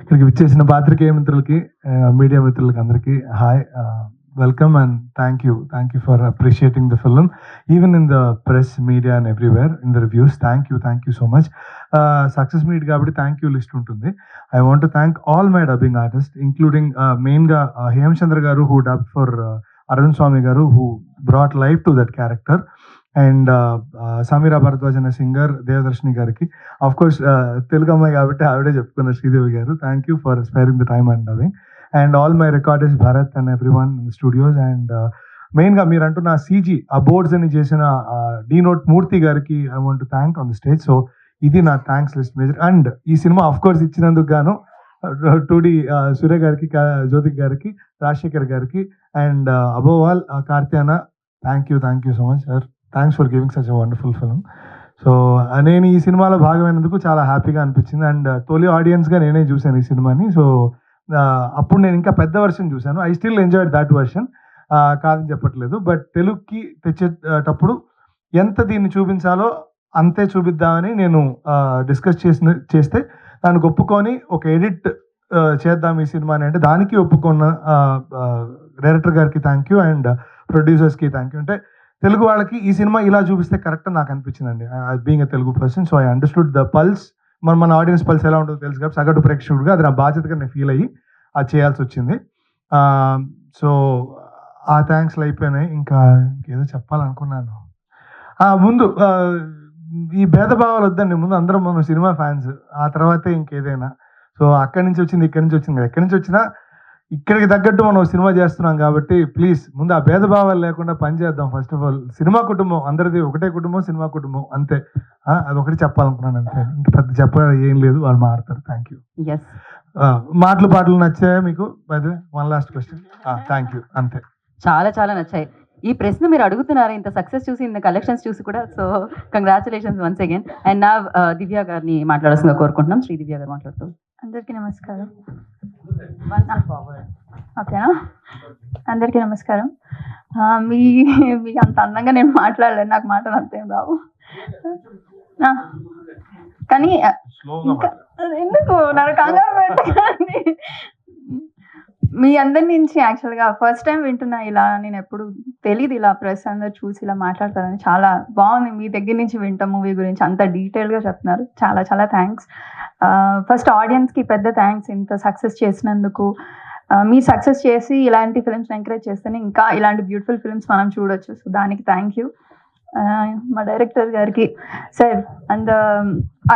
ఇక్కడికి విచ్చేసిన పాత్రికేయ మిత్రులకి, మీడియా మిత్రులకి అందరికీ hi, welcome and thank you for appreciating the film even in the press, media and everywhere in the reviews. Thank you so much. Success meet కాబట్టి thank you list ఉంటుంది. I want to thank all my dubbing artist, including మెయిన్గా హేమచంద్ర గారు who dub for Arvind స్వామి గారు, who brought life to that character, and Sameera Bharadwaj అనే singer, Devadarshini గారికి, of course Telugu అమ్మాయి కాబట్టి ఆవిడే చెప్పుకున్నారు, శ్రీదేవి గారు. Thank you for sparing the time and dubbing, and all my recordist Bharat and everyone in studios. And మెయిన్గా మీరు అంటున్న CG ఆ బోర్డ్స్ అని చేసిన డి నోట్ మూర్తి గారికి I want to thank on the stage. So ఇది నా థ్యాంక్స్ లిస్ట్ మేజర్. అండ్ ఈ సినిమా ఆఫ్ కోర్స్ ఇచ్చినందుకు గాను 2D సూర్య గారికి, జ్యోతిక్ గారికి, రాజశేఖర్ గారికి, and above all Karthi, thank you so much sir. Thanks for giving such a wonderful film. So నేను ఈ సినిమాలో భాగమైనందుకు చాలా హ్యాపీగా అనిపించింది. అండ్ తొలి ఆడియన్స్గా నేనే చూశాను ఈ సినిమాని. సో అప్పుడు నేను ఇంకా పెద్ద వర్షన్ చూశాను. I still enjoyed that version, కాదని చెప్పట్లేదు. బట్ తెలుగుకి తెచ్చేటప్పుడు ఎంత దీన్ని చూపించాలో అంతే చూపిద్దామని నేను డిస్కస్ చేస్తే దానికి ఒప్పుకొని ఒక ఎడిట్ చేద్దాం ఈ సినిమాని అంటే దానికి ఒప్పుకున్న డైరెక్టర్ గారికి థ్యాంక్ యూ, అండ్ ప్రొడ్యూసర్స్కి థ్యాంక్ యూ. అంటే తెలుగు వాళ్ళకి ఈ సినిమా ఇలా చూపిస్తే కరెక్ట్ నాకు అనిపించిందండి, being a Telugu person. So I understood the pulse, మన ఆడియన్స్ పల్స్ ఎలా ఉంటుందో తెలుసు కాబట్టి సగటు ప్రేక్షకుడుగా అది నా బాధ్యతగా నేను ఫీల్ అయ్యి అది చేయాల్సి వచ్చింది. సో ఆ థ్యాంక్స్లు అయిపోయినాయి. ఇంకా ఏదో చెప్పాలనుకున్నాను. ముందు ఈ భేదభావాలు వద్దండి, ముందు అందరం మనం సినిమా ఫ్యాన్స్, ఆ తర్వాతే ఇంకేదైనా. సో అక్కడి నుంచి వచ్చింది, ఇక్కడి నుంచి వచ్చింది, ఎక్కడి నుంచి వచ్చినా ఇక్కడికి తగ్గట్టు మనం సినిమా చేస్తున్నాం కాబట్టి ప్లీజ్ ముందు ఆ భేదభావాలు లేకుండా పనిచేద్దాం. ఫస్ట్ ఆఫ్ ఆల్ సినిమా కుటుంబం అందరిది ఒకటే కుటుంబం, సినిమా కుటుంబం అంతే. అదొకటి చెప్పాలనుకున్నాను అంతే, ఇంకా పెద్ద చెప్పాలి ఏం లేదు, వాళ్ళు మాట్లాడతారు. Thank you. పాటలు నచ్చాయా మీకు? అదే one last question. Thank you, అంతే. చాలా నచ్చాయి. ఈ ప్రశ్న మీరు అడుగుతున్నారు ఇంత సక్సెస్ చూసి, ఇంత కలెక్షన్స్ చూసి కూడా. So congratulations once again. And నా దివ్య గారిని మాట్లాడాల్సిందిగా కోరుకుంటున్నాం. శ్రీ దివ్య గారు మాట్లాడుతూ. అందరికీ నమస్కారం. ఓకేనా? అందరికీ నమస్కారం. మీ అంత అందంగా నేను మాట్లాడలేను, నాకు మాటలు అంతేం రావు. కానీ ఇంకా ఎందుకు నన్ను కంగారు పెట్టకండి. మీ అందరి నుంచి యాక్చువల్గా ఫస్ట్ టైం వింటున్నా ఇలా. నేను ఎప్పుడు తెలియదు ఇలా ప్రెస్ అందరు చూసి ఇలా మాట్లాడతారని. చాలా బాగుంది మీ దగ్గర నుంచి వింటాం మూవీ గురించి అంత డీటెయిల్గా చెప్తున్నారు. చాలా థ్యాంక్స్. ఫస్ట్ ఆడియన్స్కి పెద్ద థ్యాంక్స్ ఇంత సక్సెస్ చేసినందుకు. మీరు సక్సెస్ చేసి ఇలాంటి ఫిల్మ్స్ ఎంకరేజ్ చేస్తేనే ఇంకా ఇలాంటి బ్యూటిఫుల్ ఫిల్మ్స్ మనం చూడొచ్చు. సో దానికి థ్యాంక్ యూ. మా డైరెక్టర్ గారికి సార్ అండ్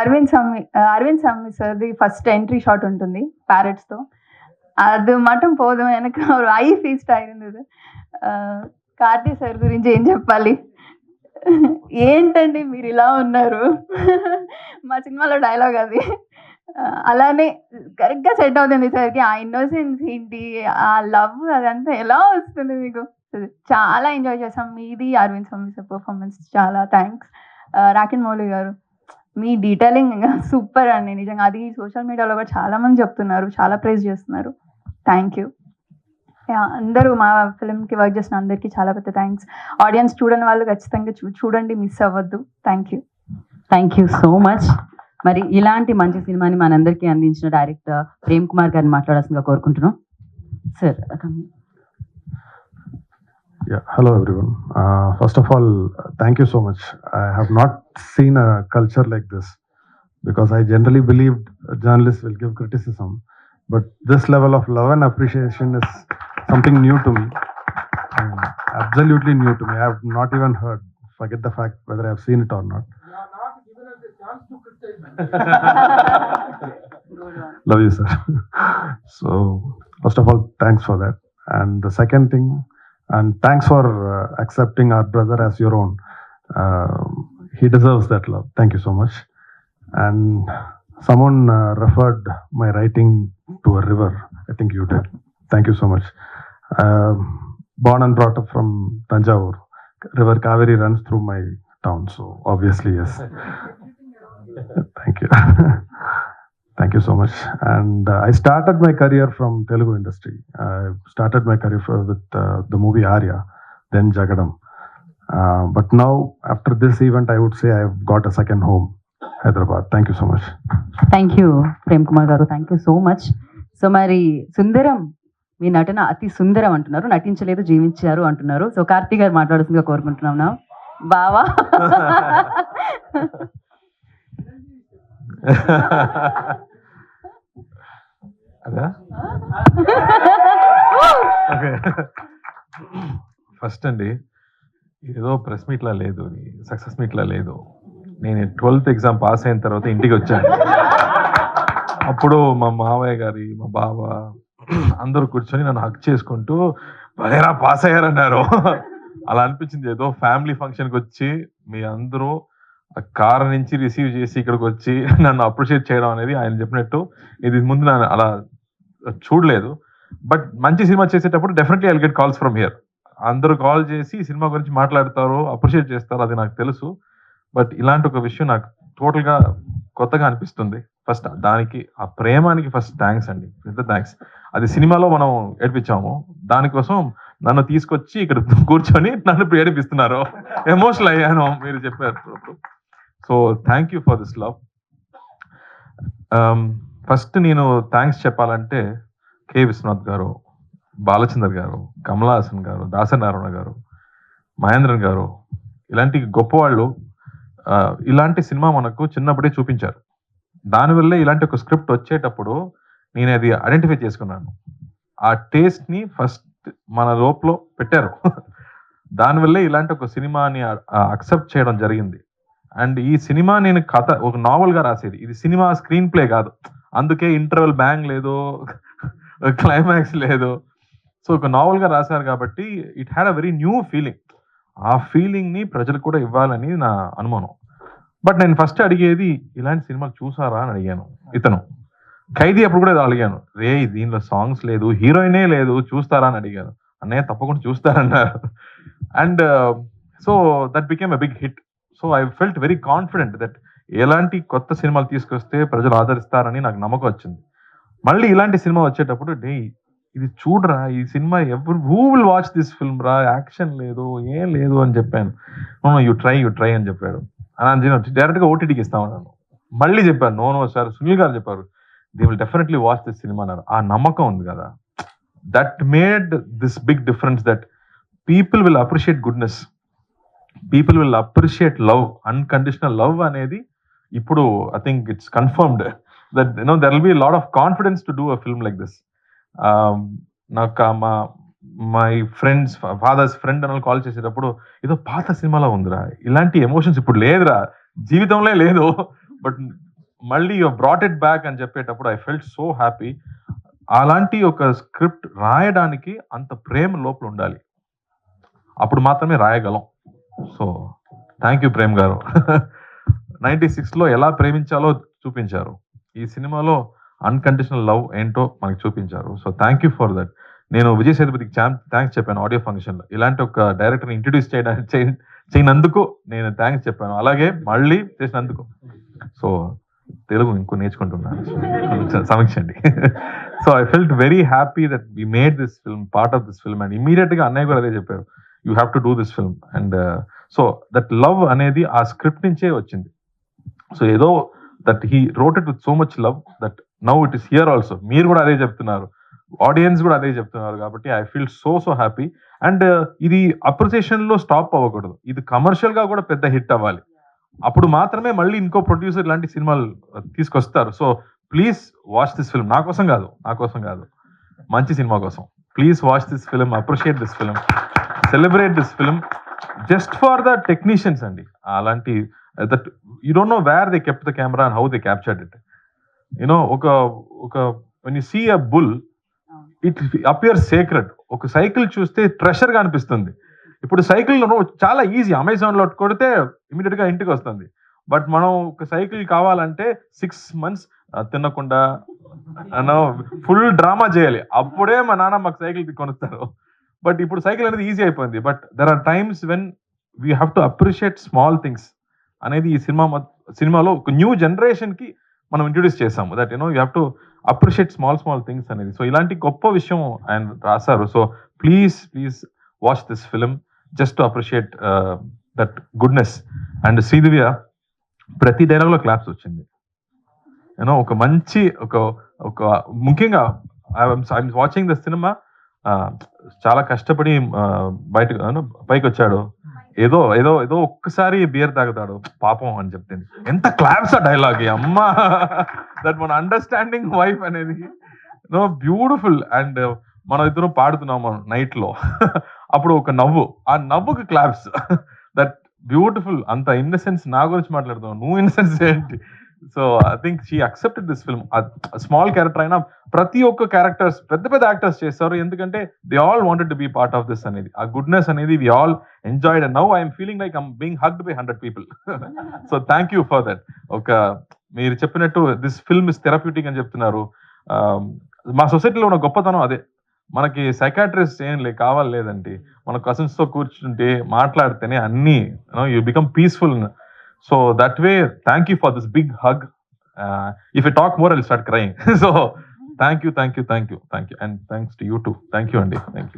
అరవింద్ సమ్మి సార్ది ఫస్ట్ ఎంట్రీ షాట్ ఉంటుంది ప్యారెట్స్తో. అది మటం పోదు వెనక ఐ ఫీస్ట్ అయింది. కార్తీ సార్ గురించి ఏం చెప్పాలి, ఏంటండి మీరు ఇలా ఉన్నారు, మా సినిమాలో డైలాగ్ అది. అలానే కరెక్ట్గా సెట్ అవుతుంది సార్కి. ఆ ఇన్నోసెన్స్ ఏంటి, ఆ లవ్ అదంతా ఎలా వస్తుంది మీకు. చాలా ఎంజాయ్ చేసాం. మీది అరవింద్ స్వామి సార్ పర్ఫార్మెన్స్ చాలా థ్యాంక్స్. రాకెన్ మౌలి గారు మీ డీటెయిలింగ్ సూపర్ అండి నిజంగా. అది సోషల్ మీడియాలో కూడా చాలా మంది చెప్తున్నారు, చాలా ప్రైజ్ చేస్తున్నారు. Thank you. అందరూ మా ఫిల్మ్కి వర్క్ చేసిన అందరికీ చాలా పెద్ద థ్యాంక్స్. ఆడియన్స్ చూడని వాళ్ళు ఖచ్చితంగా చూడండి, మిస్ అవ్వద్దు. Thank you so much. మరి ఇలాంటి మంచి సినిమాని మనందరికీ అందించిన డైరెక్టర్ ప్రేమ్ కుమార్ గారిని మాట్లాడాల్సిందిగా కోరుకుంటున్నాం sir. Yeah, hello everyone. First of all, thank you so much. I have not seen a culture like this because I generally believed journalists will give criticism, but this level of love and appreciation is something new to me, and absolutely new to me. I have not even heard, forget the fact whether I have seen it or not. Love you, sir. So, first of all, thanks for that. And the second thing, and thanks for accepting our brother as your own. He deserves that love. Thank you so much. And someone referred my writing to a river. I think you did. Thank you so much. Born and brought up from Tanjavur. River Kaveri runs through my town. So obviously, yes. Thank you. Thank you so much. And I started my career from Telugu industry. I started my career with the movie Arya, then Jagadam. But now, after this event, I would say I've got a second home. Hyderabad. Thank you so much. Thank you Prem Kumar గారు, thank you so much. So మరి సుందరం, మీ నటన అతి సుందరం అంటున్నారు, నటించలేదు జీవించారు అంటున్నారు. So Karthi గారు మాట్లాడుతుందిగా కోరుకుంటున్నాం నా బావా. అదా ఓకే. ఫస్ట్ అండి, ఏదో ప్రెస్ మీట్లా లేదు, సక్సెస్ మీట్లా లేదు. నేను 12th ఎగ్జామ్ పాస్ అయిన తర్వాత ఇంటికి వచ్చాను. అప్పుడు మా మావయ్య గారి, మా బావ అందరూ కూర్చొని నన్ను హక్ చేసుకుంటూ భలేరా పాస్ అయ్యారన్నారు. అలా అనిపించింది, ఏదో ఫ్యామిలీ ఫంక్షన్కి వచ్చి మీ అందరూ కార్ నుంచి రిసీవ్ చేసి ఇక్కడికి వచ్చి నన్ను అప్రిషియేట్ చేయడం అనేది ఆయన చెప్పినట్టు ఇది ముందు నేను అలా చూడలేదు. బట్ మంచి సినిమా చేసేటప్పుడు definitely I'll get calls from here. అందరూ కాల్ చేసి సినిమా గురించి మాట్లాడతారు, అప్రిషియేట్ చేస్తారు, అది నాకు తెలుసు. బట్ ఇలాంటి ఒక విషయం నాకు టోటల్గా కొత్తగా అనిపిస్తుంది. ఫస్ట్ దానికి, ఆ ప్రేమానికి ఫస్ట్ థ్యాంక్స్ అండి, పెద్ద థ్యాంక్స్. అది సినిమాలో మనం ఏడిపించాము, దానికోసం నన్ను తీసుకొచ్చి ఇక్కడ కూర్చొని నన్ను ఏడిపిస్తున్నారు. ఎమోషనల్ అయ్యాను మీరు చెప్పారు. So thank you for this love. First నేను థ్యాంక్స్ చెప్పాలంటే కె విశ్వనాథ్ గారు, బాలచందర్ గారు, కమలా హాసన్ గారు, దాసనారాయణ గారు, మహేంద్రన్ గారు, ఇలాంటి గొప్పవాళ్ళు ఇలాంటి సినిమా మనకు చిన్నప్పుడే చూపించారు. దానివల్లే ఇలాంటి ఒక స్క్రిప్ట్ వచ్చేటప్పుడు నేను అది ఐడెంటిఫై చేసుకున్నాను. ఆ టేస్ట్ని ఫస్ట్ మన లోపల పెట్టారు. దానివల్లే ఇలాంటి ఒక సినిమాని అక్సెప్ట్ చేయడం జరిగింది. అండ్ ఈ సినిమా నేను కథ ఒక నావల్గా రాసేది, ఇది సినిమా స్క్రీన్ ప్లే కాదు. అందుకే ఇంటర్వెల్ బ్యాంగ్ లేదు, క్లైమాక్స్ లేదు. సో ఒక నావల్గా రాశారు కాబట్టి it had a very new feeling. ఆ ఫీలింగ్ని ప్రజలకు కూడా ఇవ్వాలని నా అనుమానం. బట్ నేను ఫస్ట్ అడిగేది, ఇలాంటి సినిమాలు చూసారా అని అడిగాను. ఇతను ఖైదీ అప్పుడు కూడా అడిగాను, రే దీనిలో సాంగ్స్ లేదు, హీరోయినే లేదు, చూస్తారా అని అడిగాను. అన్నయ్య తప్పకుండా చూస్తారన్నారు. And so that became a big hit. So I felt very confident that ఎలాంటి కొత్త సినిమాలు తీసుకొస్తే ప్రజలు ఆదరిస్తారని నాకు నమ్మకం వచ్చింది. మళ్ళీ ఇలాంటి సినిమా వచ్చేటప్పుడు డే ఇది చూడరా, ఈ సినిమా ఎవరు who will watch this film రా, యాక్షన్ లేదు, ఏం లేదు అని చెప్పాను. యూ ట్రై అని చెప్పాడు. డైరెక్ట్గా ఓటీటీకి ఇస్తామన్నాను. మళ్ళీ చెప్పాను, నో సార్, సునీల్ గారు చెప్పారు, they will definitely watch this cinema అన్నారు. ఆ నమ్మకం ఉంది కదా, that made this big difference, that people will appreciate goodness, people will appreciate love, unconditional love అనేది ఇప్పుడు I think it's confirmed that there will be lot of confidence to do a film like this. నాకు my friends, father's friend అని call చేసేటప్పుడు ఏదో పాత సినిమాలో ఉందిరా, ఇలాంటి ఎమోషన్స్ ఇప్పుడు లేదురా, జీవితంలో లేదు, బట్ మళ్ళీ యు బ్రాట్ ఇట్ బ్యాక్ అని చెప్పేటప్పుడు ఐ ఫెల్ట్ సో హ్యాపీ. అలాంటి ఒక స్క్రిప్ట్ రాయడానికి అంత ప్రేమ లోపల ఉండాలి, అప్పుడు మాత్రమే రాయగలం. సో థ్యాంక్ యూ ప్రేమ్ గారు. 96లో ఎలా ప్రేమించాలో చూపించారు, ఈ సినిమాలో అన్కండిషనల్ లవ్ ఏంటో మనకి చూపించారు. So thank you for that. నేను విజయ్ సేతుపతికి థ్యాంక్స్ చెప్పాను ఆడియో ఫంక్షన్లో, ఇలాంటి ఒక డైరెక్టర్ని ఇంట్రడ్యూస్ చేయనందుకు నేను థ్యాంక్స్ చెప్పాను, అలాగే మళ్ళీ చేసినందుకు. సో తెలుగు ఇంకో నేర్చుకుంటున్నాను, సమీక్షండి. So I felt very happy that we made this film, part of this film. And ఇమీడియట్గా అన్నయ్య కూడా అదే చెప్పారు, you have to do this film. And so that love అనేది ఆ స్క్రిప్ట్ నుంచే వచ్చింది. సో ఏదో that he wrote it with so much love that now it is here also. మీరు కూడా అదే చెప్తున్నారు, ఆడియన్స్ కూడా అదే చెప్తున్నారు, కాబట్టి I feel so happy. And ఇది అప్రిసియేషన్లో స్టాప్ అవ్వకూడదు, ఇది కమర్షియల్గా కూడా పెద్ద హిట్ అవ్వాలి, అప్పుడు మాత్రమే మళ్ళీ ఇంకో ప్రొడ్యూసర్ ఇలాంటి సినిమాలు తీసుకొస్తారు. So please watch this film, నా కోసం కాదు, మంచి సినిమా కోసం. Please watch this film, appreciate this film, celebrate this film just for the technicians అండి. అలాంటి that you don't know where they kept the camera and how they captured it. You know ఒక when you see a bull, it appears sacred. ఒక cycle చూస్తే ట్రెషర్గా అనిపిస్తుంది. ఇప్పుడు cycle చాలా easy, అమెజాన్లో కొడితే ఇమీడియట్గా ఇంటికి వస్తుంది. బట్ మనం ఒక సైకిల్ కావాలంటే 6 months తినకుండా ఫుల్ డ్రామా చేయాలి, అప్పుడే మా నాన్న మాకు సైకిల్ కొనుస్తారు. బట్ ఇప్పుడు సైకిల్ అనేది ఈజీ అయిపోయింది. But there are times when we have to appreciate small things అనేది ఈ సినిమాలో ఒక న్యూ జనరేషన్కి మనం ఇంట్రొడ్యూస్ చేసాము. That you have to appreciate small things అనేది. సో ఇలాంటి గొప్ప విషయం ఆయన రాశారు. So please watch this film just to appreciate that goodness. And Sridivya, ప్రతి డైలాగ్లో క్లాప్స్ వచ్చింది. యూనో ఒక మంచి ఒక ముఖ్యంగా ఐఎమ్ వాచింగ్ ద సినిమా, చాలా కష్టపడి బయటకు పైకి వచ్చాడు, ఏదో ఏదో ఏదో ఒక్కసారి బియర్ తాగుతాడు పాపం అని చెప్తుంది. ఎంత క్లాప్స్ ఆ డైలాగ్ అమ్మా, దట్ మన అండర్స్టాండింగ్ వైఫ్ అనేది నో బ్యూటిఫుల్. అండ్ మనం ఇద్దరం పాడుతున్నాం నైట్ లో, అప్పుడు ఒక నవ్వు, ఆ నవ్వుకి క్లాప్స్, దట్ బ్యూటిఫుల్. అంత ఇన్నసెన్స్ నా గురించి మాట్లాడుతున్నావు, నువ్వు ఇన్నసెన్స్ ఏంటి? So I think she accepted this film. Small character అయినా ప్రతి ఒక్క క్యారెక్టర్స్ పెద్ద పెద్ద యాక్టర్స్ చేస్తారు, ఎందుకంటే they all wanted to be part of this అనేది. ఆ గుడ్నెస్ అనేది we all enjoyed and now I'm feeling like I'm being hugged by 100 people. So thank you for that. ఒక మీరు చెప్పినట్టు దిస్ ఫిల్మ్ ఇస్ థెరప్యూటిక్ అని చెప్తున్నారు. మా సొసైటీలో ఉన్న గొప్పతనం అదే. మనకి సైకాట్రిస్ట్ ఏం కావాలి లేదండి, మన కజిన్స్ తో కూర్చుంటే మాట్లాడితేనే అన్ని you become peaceful. So that way thank you for this big hug. If I talk more I will start crying. So thank you and thanks to you too. Thank you అండి. Thank you.